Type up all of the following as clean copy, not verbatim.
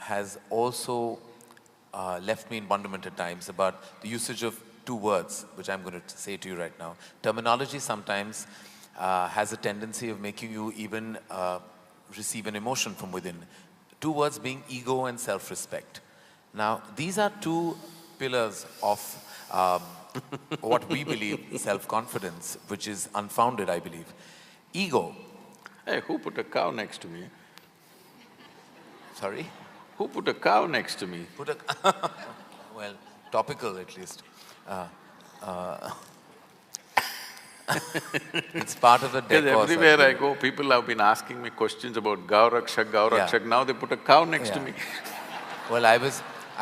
has also left me in wonderment at times about the usage of two words, which I'm going to say to you right now. Terminology sometimes has a tendency of making you even receive an emotion from within. Two words being ego and self-respect. Now, these are two pillars of what we believe self-confidence, which is unfounded, I believe. Ego. Hey, who put a cow next to me? Sorry? Who put a cow next to me? Put a well, topical at least. It's part of the decor. Because everywhere I go, people have been asking me questions about Gaurakshak, Gaurakshak. Yeah. Now they put a cow next to me. Well, I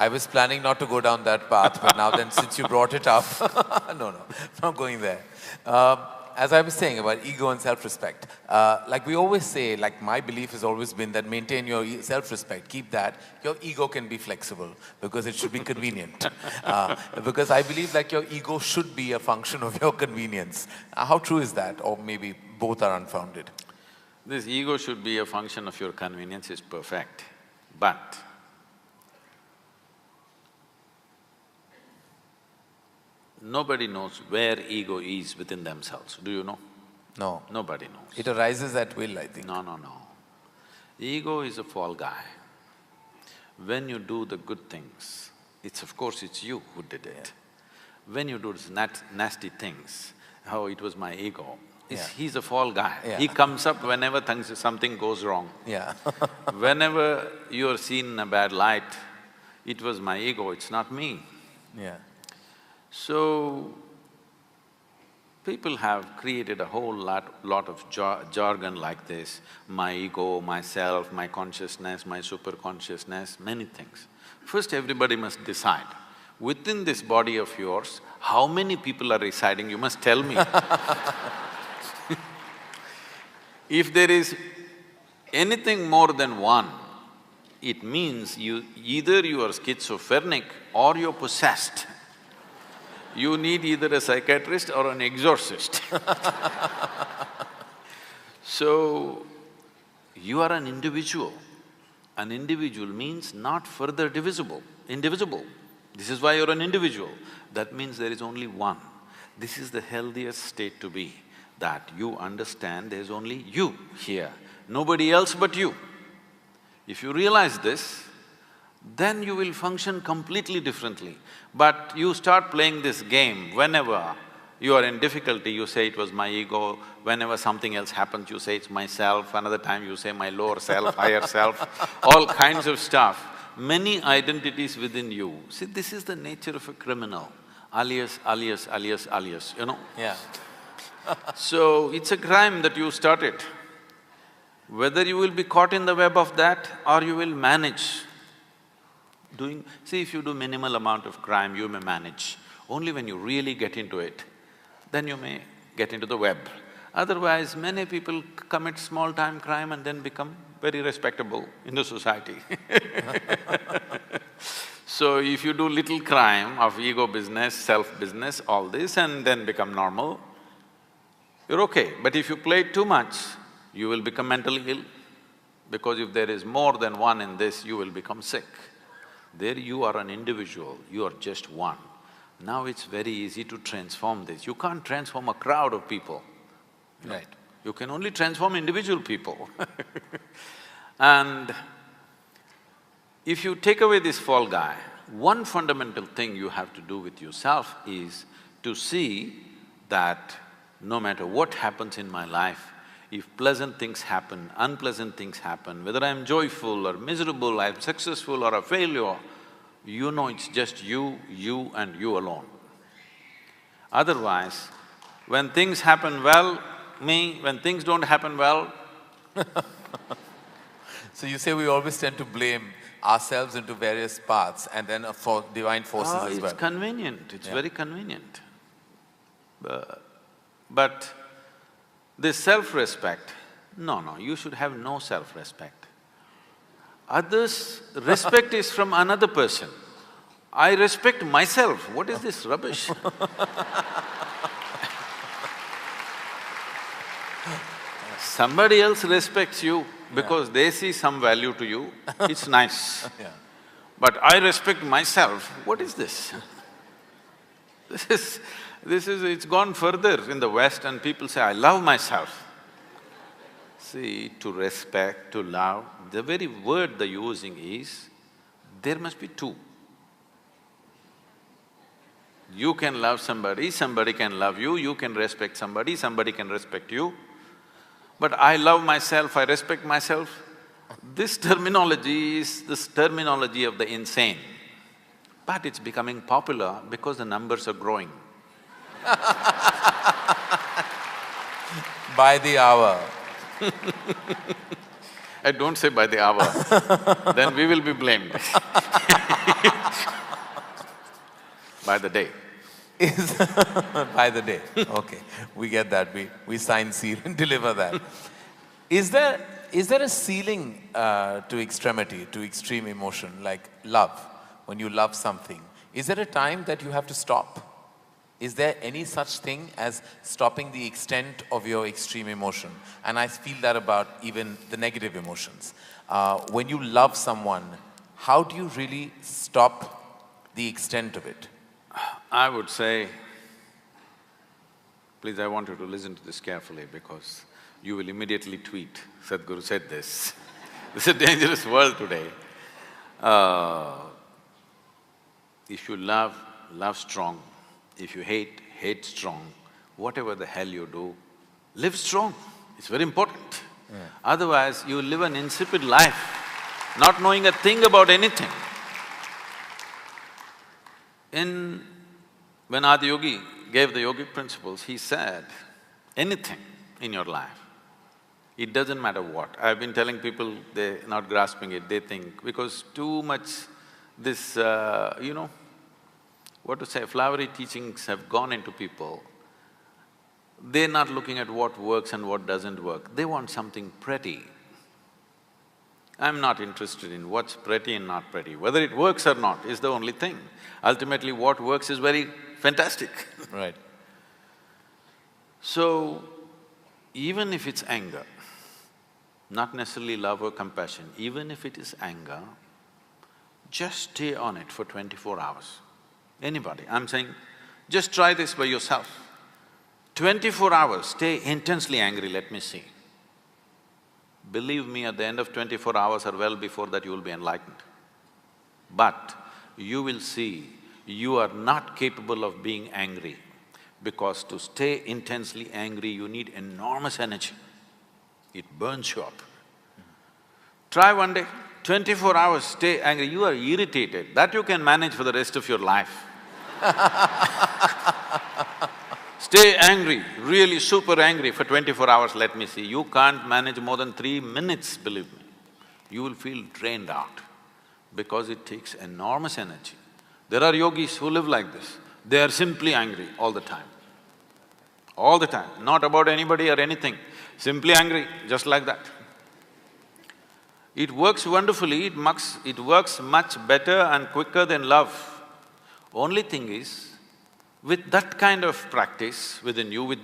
was planning not to go down that path, but now then since you brought it up, no, not going there. As I was saying about ego and self-respect, like we always say, like my belief has always been that maintain your self-respect, keep that. Your ego can be flexible because it should be convenient. Because I believe like your ego should be a function of your convenience. How true is that? Or maybe both are unfounded? This ego should be a function of your convenience is perfect, but nobody knows where ego is within themselves. Do you know? No. Nobody knows. It arises at will, I think. No. Ego is a fall guy. When you do the good things, of course it's you who did it. When you do nasty things, oh, it was my ego. He's a fall guy. He comes up whenever something goes wrong. Whenever you're seen in a bad light, it was my ego, it's not me. So, people have created a whole lot of jargon like this, my ego, myself, my consciousness, my superconsciousness, many things. First, everybody must decide, within this body of yours, how many people are residing, you must tell me. If there is anything more than one, it means either you are schizophrenic or you're possessed. You need either a psychiatrist or an exorcist. So, you are an individual. An individual means not further indivisible. This is why you're an individual. That means there is only one. This is the healthiest state to be, that you understand there's only you here, nobody else but you. If you realize this, then you will function completely differently. But you start playing this game, whenever you are in difficulty, you say it was my ego, whenever something else happens, you say it's myself, another time you say my lower self, higher self, all kinds of stuff. Many identities within you. See, this is the nature of a criminal, alias, you know? So, it's a crime that you started. Whether you will be caught in the web of that or you will manage see, if you do minimal amount of crime, you may manage. Only when you really get into it, then you may get into the web. Otherwise, many people commit small-time crime and then become very respectable in the society. So, if you do little crime of ego business, self-business, all this and then become normal, you're okay. But if you play too much, you will become mentally ill. Because if there is more than one in this, you will become sick. There you are an individual, you are just one. Now it's very easy to transform this. You can't transform a crowd of people. Right. You can only transform individual people. And if you take away this fall guy, one fundamental thing you have to do with yourself is to see that no matter what happens in my life, if pleasant things happen, unpleasant things happen, whether I'm joyful or miserable, I'm successful or a failure, you know it's just you and you alone. Otherwise, when things happen well, me, when things don't happen well… So you say we always tend to blame ourselves into various paths and then for divine forces as well. It's convenient, it's very convenient. But this self-respect, no, you should have no self-respect. Others' respect is from another person. I respect myself, what is this rubbish? Somebody else respects you, because they see some value to you, it's nice. Yeah. But I respect myself, what is this? It's gone further in the West and people say, I love myself. See, to respect, to love, the very word they're using is, there must be two. You can love somebody, somebody can love you, you can respect somebody, somebody can respect you. But I love myself, I respect myself, this terminology is this terminology of the insane. But it's becoming popular because the numbers are growing. By the hour. I don't say by the hour, then we will be blamed. By the day. By the day, okay. We get that, we sign, seal and deliver that. Is there a ceiling to extremity, to extreme emotion, like love? When you love something, is there a time that you have to stop? Is there any such thing as stopping the extent of your extreme emotion? And I feel that about even the negative emotions. When you love someone, how do you really stop the extent of it? I would say, please, I want you to listen to this carefully because you will immediately tweet, Sadhguru said this. It's a dangerous world today. If you love, love strong. If you hate, hate strong. Whatever the hell you do, live strong. It's very important. Yeah. Otherwise, you live an insipid life, not knowing a thing about anything. When Adiyogi gave the yogic principles, he said, anything in your life, it doesn't matter what. I've been telling people, they're not grasping it, they think, because too much this, what to say, flowery teachings have gone into people, they're not looking at what works and what doesn't work, they want something pretty. I'm not interested in what's pretty and not pretty. Whether it works or not is the only thing. Ultimately, what works is very fantastic. Right. So, even if it's anger, not necessarily love or compassion, even if it is anger, just stay on it for 24 hours. Anybody, I'm saying, just try this by yourself. 24 hours, stay intensely angry, let me see. Believe me, at the end of 24 hours or well before that, you will be enlightened. But you will see you are not capable of being angry because to stay intensely angry, you need enormous energy. It burns you up. Try one day, 24 hours, stay angry, you are irritated, that you can manage for the rest of your life. Stay angry, really super angry for 24 hours, let me see. You can't manage more than 3 minutes, believe me. You will feel drained out because it takes enormous energy. There are yogis who live like this. They are simply angry all the time. All the time, not about anybody or anything, simply angry, just like that. It works wonderfully, it works much better and quicker than love. Only thing is, with that kind of practice within you, with